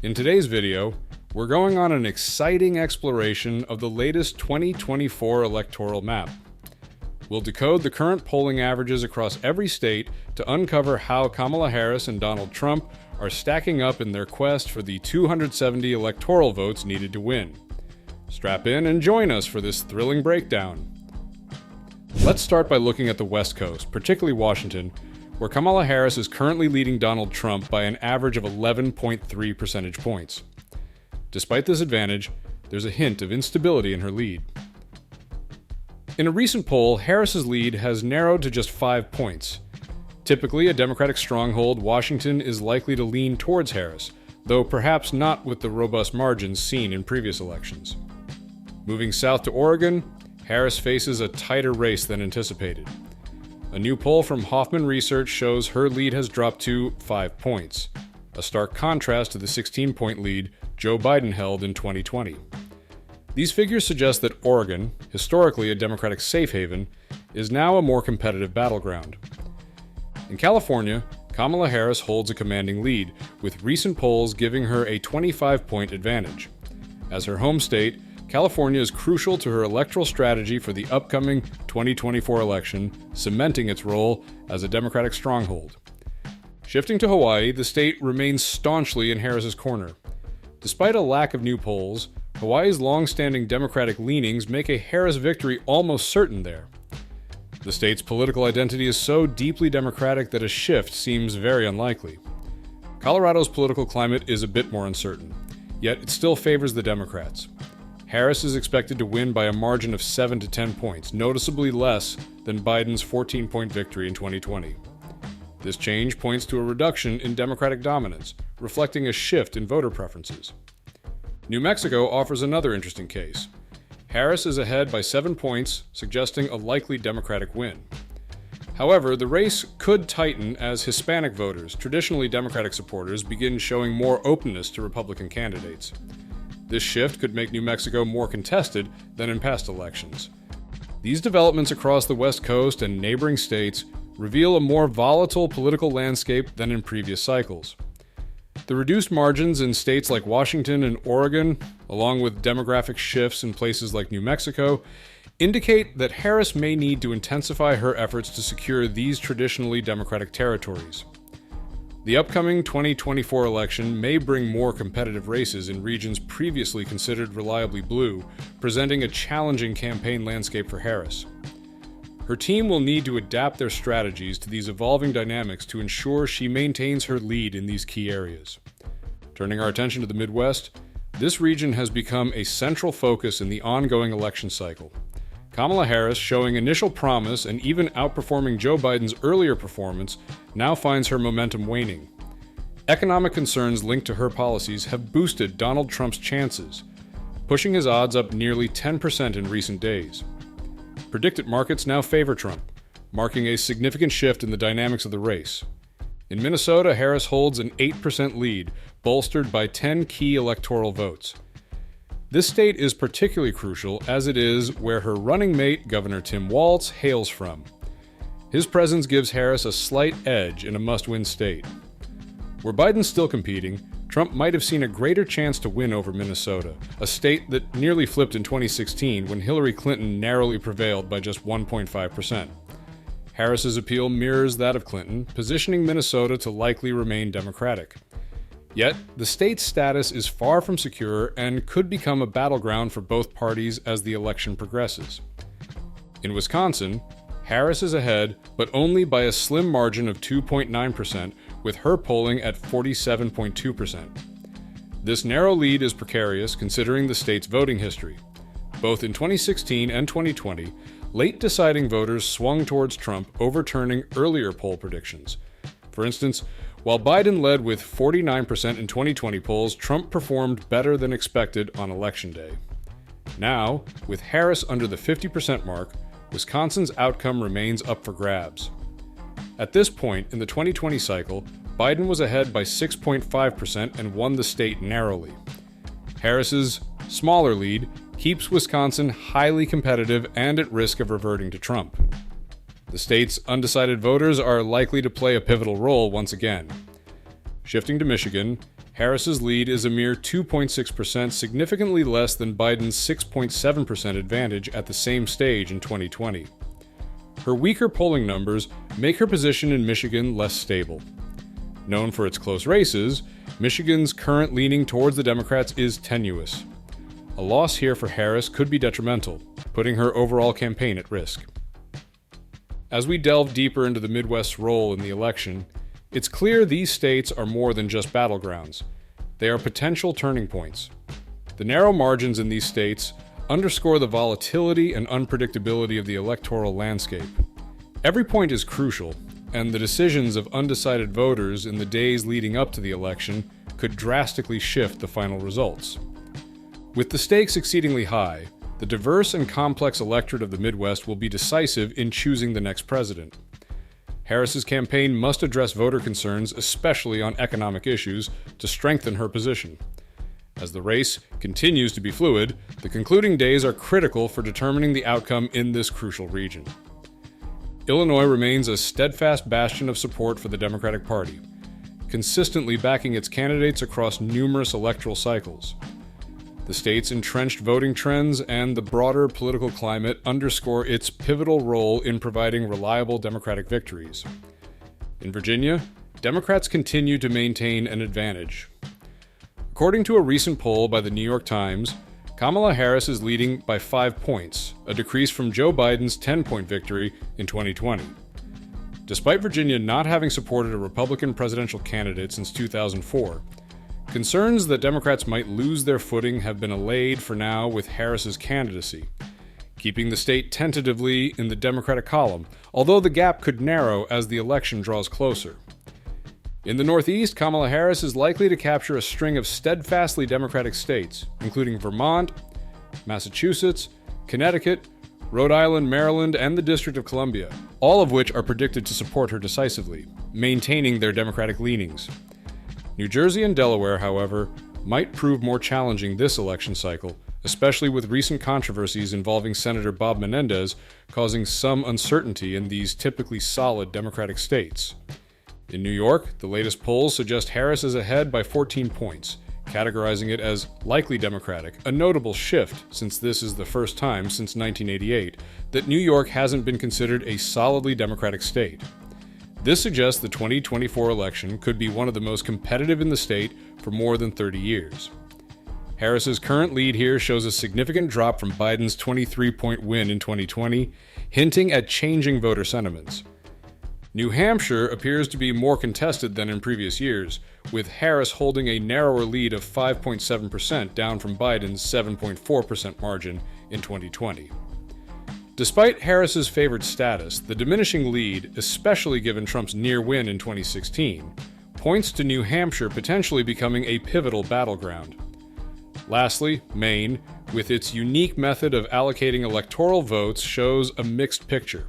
In today's video, we're going on an exciting exploration of the latest 2024 electoral map. We'll decode the current polling averages across every state to uncover how Kamala Harris and Donald Trump are stacking up in their quest for the 270 electoral votes needed to win. Strap in and join us for this thrilling breakdown. Let's start by looking at the West Coast, particularly Washington, where Kamala Harris is currently leading Donald Trump by an average of 11.3 percentage points. Despite this advantage, there's a hint of instability in her lead. In a recent poll, Harris's lead has narrowed to just 5 points. Typically a Democratic stronghold, Washington is likely to lean towards Harris, though perhaps not with the robust margins seen in previous elections. Moving south to Oregon, Harris faces a tighter race than anticipated. A new poll from Hoffman Research shows her lead has dropped to 5 points, a stark contrast to the 16-point lead Joe Biden held in 2020. These figures suggest that Oregon, historically a Democratic safe haven, is now a more competitive battleground. In California, Kamala Harris holds a commanding lead, with recent polls giving her a 25-point advantage. As her home state, California is crucial to her electoral strategy for the upcoming 2024 election, cementing its role as a Democratic stronghold. Shifting to Hawaii, the state remains staunchly in Harris's corner. Despite a lack of new polls, Hawaii's long-standing Democratic leanings make a Harris victory almost certain there. The state's political identity is so deeply Democratic that a shift seems very unlikely. Colorado's political climate is a bit more uncertain, yet it still favors the Democrats. Harris is expected to win by a margin of 7 to 10 points, noticeably less than Biden's 14-point victory in 2020. This change points to a reduction in Democratic dominance, reflecting a shift in voter preferences. New Mexico offers another interesting case. Harris is ahead by 7 points, suggesting a likely Democratic win. However, the race could tighten as Hispanic voters, traditionally Democratic supporters, begin showing more openness to Republican candidates. This shift could make New Mexico more contested than in past elections. These developments across the West Coast and neighboring states reveal a more volatile political landscape than in previous cycles. The reduced margins in states like Washington and Oregon, along with demographic shifts in places like New Mexico, indicate that Harris may need to intensify her efforts to secure these traditionally Democratic territories. The upcoming 2024 election may bring more competitive races in regions previously considered reliably blue, presenting a challenging campaign landscape for Harris. Her team will need to adapt their strategies to these evolving dynamics to ensure she maintains her lead in these key areas. Turning our attention to the Midwest, this region has become a central focus in the ongoing election cycle. Kamala Harris, showing initial promise and even outperforming Joe Biden's earlier performance, now finds her momentum waning. Economic concerns linked to her policies have boosted Donald Trump's chances, pushing his odds up nearly 10% in recent days. Predicted markets now favor Trump, marking a significant shift in the dynamics of the race. In Minnesota, Harris holds an 8% lead, bolstered by 10 key electoral votes. This state is particularly crucial as it is where her running mate, Governor Tim Walz, hails from. His presence gives Harris a slight edge in a must-win state. Where Biden's still competing, Trump might have seen a greater chance to win over Minnesota, a state that nearly flipped in 2016 when Hillary Clinton narrowly prevailed by just 1.5%. Harris's appeal mirrors that of Clinton, positioning Minnesota to likely remain Democratic. Yet, the state's status is far from secure and could become a battleground for both parties as the election progresses. In Wisconsin, Harris is ahead, but only by a slim margin of 2.9%, with her polling at 47.2%. This narrow lead is precarious considering the state's voting history. Both in 2016 and 2020, late deciding voters swung towards Trump, overturning earlier poll predictions. For instance, while Biden led with 49% in 2020 polls, Trump performed better than expected on Election Day. Now, with Harris under the 50% mark, Wisconsin's outcome remains up for grabs. At this point in the 2020 cycle, Biden was ahead by 6.5% and won the state narrowly. Harris's smaller lead keeps Wisconsin highly competitive and at risk of reverting to Trump. The state's undecided voters are likely to play a pivotal role once again. Shifting to Michigan, Harris's lead is a mere 2.6%, significantly less than Biden's 6.7% advantage at the same stage in 2020. Her weaker polling numbers make her position in Michigan less stable. Known for its close races, Michigan's current leaning towards the Democrats is tenuous. A loss here for Harris could be detrimental, putting her overall campaign at risk. As we delve deeper into the Midwest's role in the election, it's clear these states are more than just battlegrounds. They are potential turning points. The narrow margins in these states underscore the volatility and unpredictability of the electoral landscape. Every point is crucial, and the decisions of undecided voters in the days leading up to the election could drastically shift the final results. With the stakes exceedingly high, the diverse and complex electorate of the Midwest will be decisive in choosing the next president. Harris's campaign must address voter concerns, especially on economic issues, to strengthen her position. As the race continues to be fluid, the concluding days are critical for determining the outcome in this crucial region. Illinois remains a steadfast bastion of support for the Democratic Party, consistently backing its candidates across numerous electoral cycles. The state's entrenched voting trends and the broader political climate underscore its pivotal role in providing reliable Democratic victories. In Virginia, Democrats continue to maintain an advantage. According to a recent poll by the New York Times, Kamala Harris is leading by 5 points, a decrease from Joe Biden's 10-point victory in 2020. Despite Virginia not having supported a Republican presidential candidate since 2004, concerns that Democrats might lose their footing have been allayed for now with Harris's candidacy, keeping the state tentatively in the Democratic column, although the gap could narrow as the election draws closer. In the Northeast, Kamala Harris is likely to capture a string of steadfastly Democratic states, including Vermont, Massachusetts, Connecticut, Rhode Island, Maryland, and the District of Columbia, all of which are predicted to support her decisively, maintaining their Democratic leanings. New Jersey and Delaware, however, might prove more challenging this election cycle, especially with recent controversies involving Senator Bob Menendez causing some uncertainty in these typically solid Democratic states. In New York, the latest polls suggest Harris is ahead by 14 points, categorizing it as likely Democratic, a notable shift since this is the first time since 1988 that New York hasn't been considered a solidly Democratic state. This suggests the 2024 election could be one of the most competitive in the state for more than 30 years. Harris's current lead here shows a significant drop from Biden's 23-point win in 2020, hinting at changing voter sentiments. New Hampshire appears to be more contested than in previous years, with Harris holding a narrower lead of 5.7%, down from Biden's 7.4% margin in 2020. Despite Harris's favored status, the diminishing lead, especially given Trump's near win in 2016, points to New Hampshire potentially becoming a pivotal battleground. Lastly, Maine, with its unique method of allocating electoral votes, shows a mixed picture.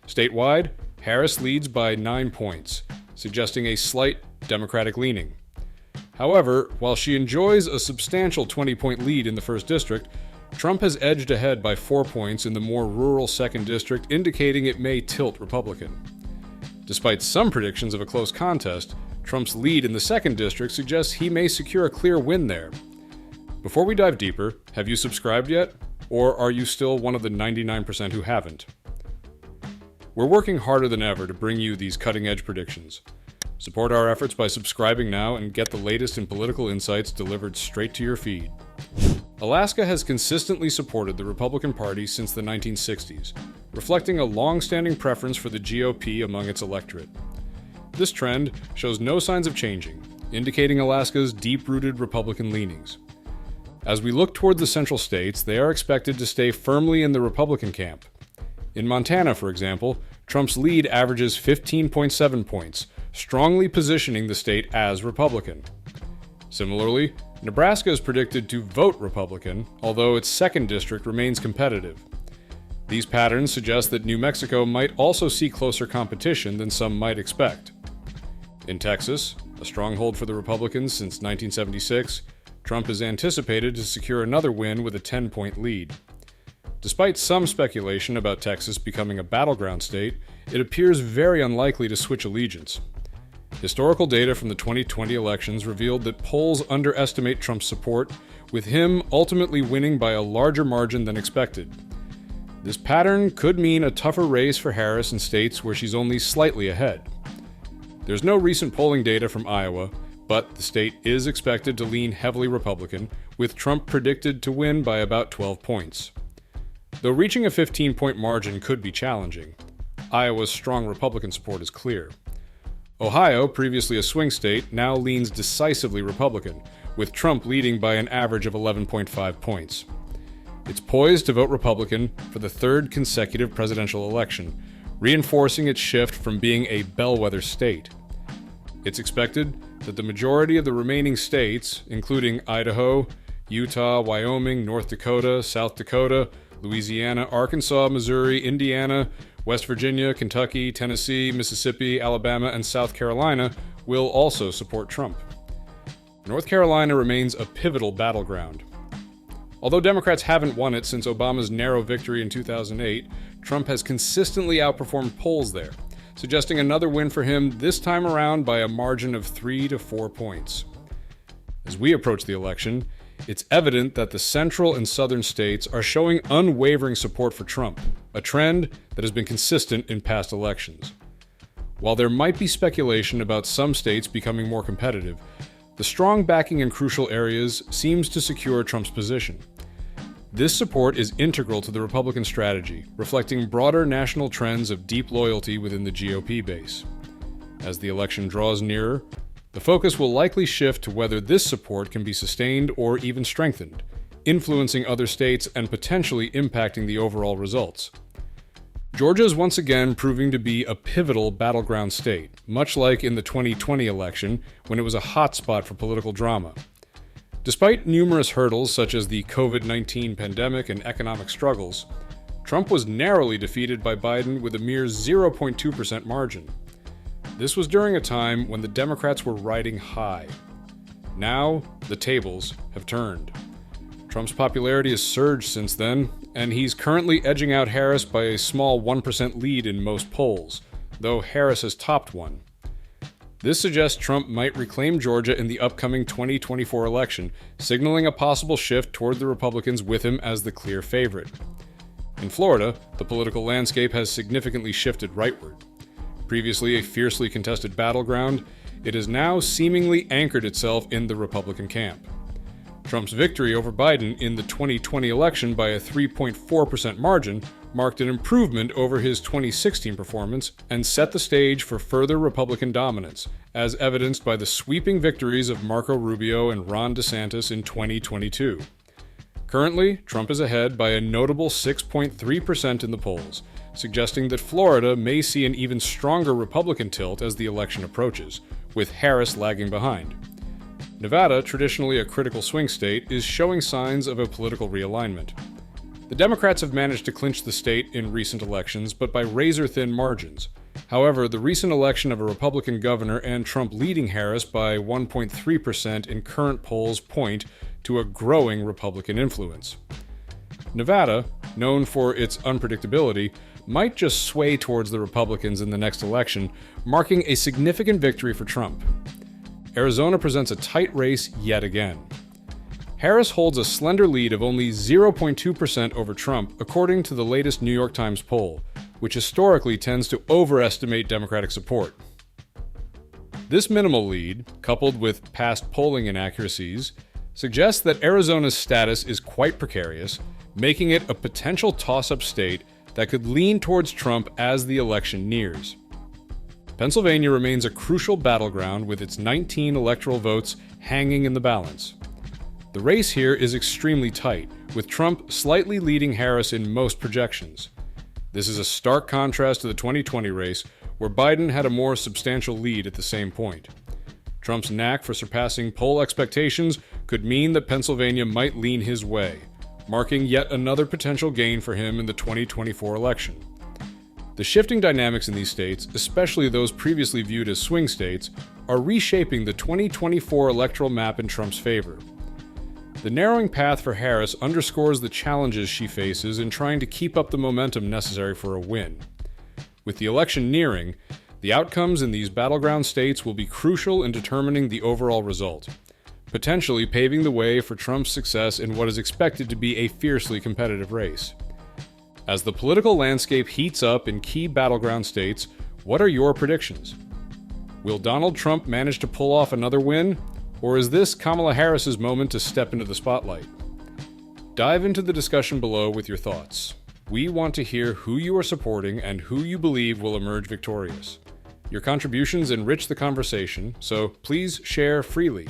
Statewide, Harris leads by 9 points, suggesting a slight Democratic leaning. However, while she enjoys a substantial 20-point lead in the 1st District, Trump has edged ahead by 4 points in the more rural 2nd District, indicating it may tilt Republican. Despite some predictions of a close contest, Trump's lead in the 2nd District suggests he may secure a clear win there. Before we dive deeper, have you subscribed yet? Or are you still one of the 99% who haven't? We're working harder than ever to bring you these cutting-edge predictions. Support our efforts by subscribing now and get the latest in political insights delivered straight to your feed. Alaska has consistently supported the Republican Party since the 1960s, reflecting a long-standing preference for the GOP among its electorate. This trend shows no signs of changing, indicating Alaska's deep-rooted Republican leanings. As we look toward the central states, they are expected to stay firmly in the Republican camp. In Montana, for example, Trump's lead averages 15.7 points, strongly positioning the state as Republican. Similarly, Nebraska is predicted to vote Republican, although its 2nd District remains competitive. These patterns suggest that New Mexico might also see closer competition than some might expect. In Texas, a stronghold for the Republicans since 1976, Trump is anticipated to secure another win with a 10-point lead. Despite some speculation about Texas becoming a battleground state, it appears very unlikely to switch allegiance. Historical data from the 2020 elections revealed that polls underestimate Trump's support, with him ultimately winning by a larger margin than expected. This pattern could mean a tougher race for Harris in states where she's only slightly ahead. There's no recent polling data from Iowa, but the state is expected to lean heavily Republican, with Trump predicted to win by about 12 points. Though reaching a 15-point margin could be challenging, Iowa's strong Republican support is clear. Ohio, previously a swing state, now leans decisively Republican, with Trump leading by an average of 11.5 points. It's poised to vote Republican for the third consecutive presidential election, reinforcing its shift from being a bellwether state. It's expected that the majority of the remaining states, including Idaho, Utah, Wyoming, North Dakota, South Dakota, Louisiana, Arkansas, Missouri, Indiana, West Virginia, Kentucky, Tennessee, Mississippi, Alabama, and South Carolina will also support Trump. North Carolina remains a pivotal battleground. Although Democrats haven't won it since Obama's narrow victory in 2008, Trump has consistently outperformed polls there, suggesting another win for him this time around by a margin of 3 to 4 points. As we approach the election, it's evident that the central and southern states are showing unwavering support for Trump, a trend that has been consistent in past elections. While there might be speculation about some states becoming more competitive, the strong backing in crucial areas seems to secure Trump's position. This support is integral to the Republican strategy, reflecting broader national trends of deep loyalty within the GOP base. As the election draws nearer, the focus will likely shift to whether this support can be sustained or even strengthened, influencing other states and potentially impacting the overall results. Georgia is once again proving to be a pivotal battleground state, much like in the 2020 election when it was a hotspot for political drama. Despite numerous hurdles such as the COVID-19 pandemic and economic struggles, Trump was narrowly defeated by Biden with a mere 0.2% margin. This was during a time when the Democrats were riding high. Now, the tables have turned. Trump's popularity has surged since then, and he's currently edging out Harris by a small 1% lead in most polls, though Harris has topped one. This suggests Trump might reclaim Georgia in the upcoming 2024 election, signaling a possible shift toward the Republicans with him as the clear favorite. In Florida, the political landscape has significantly shifted rightward. Previously a fiercely contested battleground, it has now seemingly anchored itself in the Republican camp. Trump's victory over Biden in the 2020 election by a 3.4% margin marked an improvement over his 2016 performance and set the stage for further Republican dominance, as evidenced by the sweeping victories of Marco Rubio and Ron DeSantis in 2022. Currently, Trump is ahead by a notable 6.3% in the polls, suggesting that Florida may see an even stronger Republican tilt as the election approaches, with Harris lagging behind. Nevada, traditionally a critical swing state, is showing signs of a political realignment. The Democrats have managed to clinch the state in recent elections, but by razor-thin margins. However, the recent election of a Republican governor and Trump leading Harris by 1.3% in current polls point to a growing Republican influence. Nevada, known for its unpredictability, might just sway towards the Republicans in the next election, marking a significant victory for Trump. Arizona presents a tight race yet again. Harris holds a slender lead of only 0.2% over Trump, according to the latest New York Times poll, which historically tends to overestimate Democratic support. This minimal lead, coupled with past polling inaccuracies, suggests that Arizona's status is quite precarious, making it a potential toss-up state that could lean towards Trump as the election nears. Pennsylvania remains a crucial battleground with its 19 electoral votes hanging in the balance. The race here is extremely tight, with Trump slightly leading Harris in most projections. This is a stark contrast to the 2020 race, where Biden had a more substantial lead at the same point. Trump's knack for surpassing poll expectations could mean that Pennsylvania might lean his way, marking yet another potential gain for him in the 2024 election. The shifting dynamics in these states, especially those previously viewed as swing states, are reshaping the 2024 electoral map in Trump's favor. The narrowing path for Harris underscores the challenges she faces in trying to keep up the momentum necessary for a win. With the election nearing, the The outcomes in these battleground states will be crucial in determining the overall result, potentially paving the way for Trump's success in what is expected to be a fiercely competitive race. As the political landscape heats up in key battleground states, what are your predictions? Will Donald Trump manage to pull off another win, or is this Kamala Harris's moment to step into the spotlight? Dive into the discussion below with your thoughts. We want to hear who you are supporting and who you believe will emerge victorious. Your contributions enrich the conversation, so please share freely.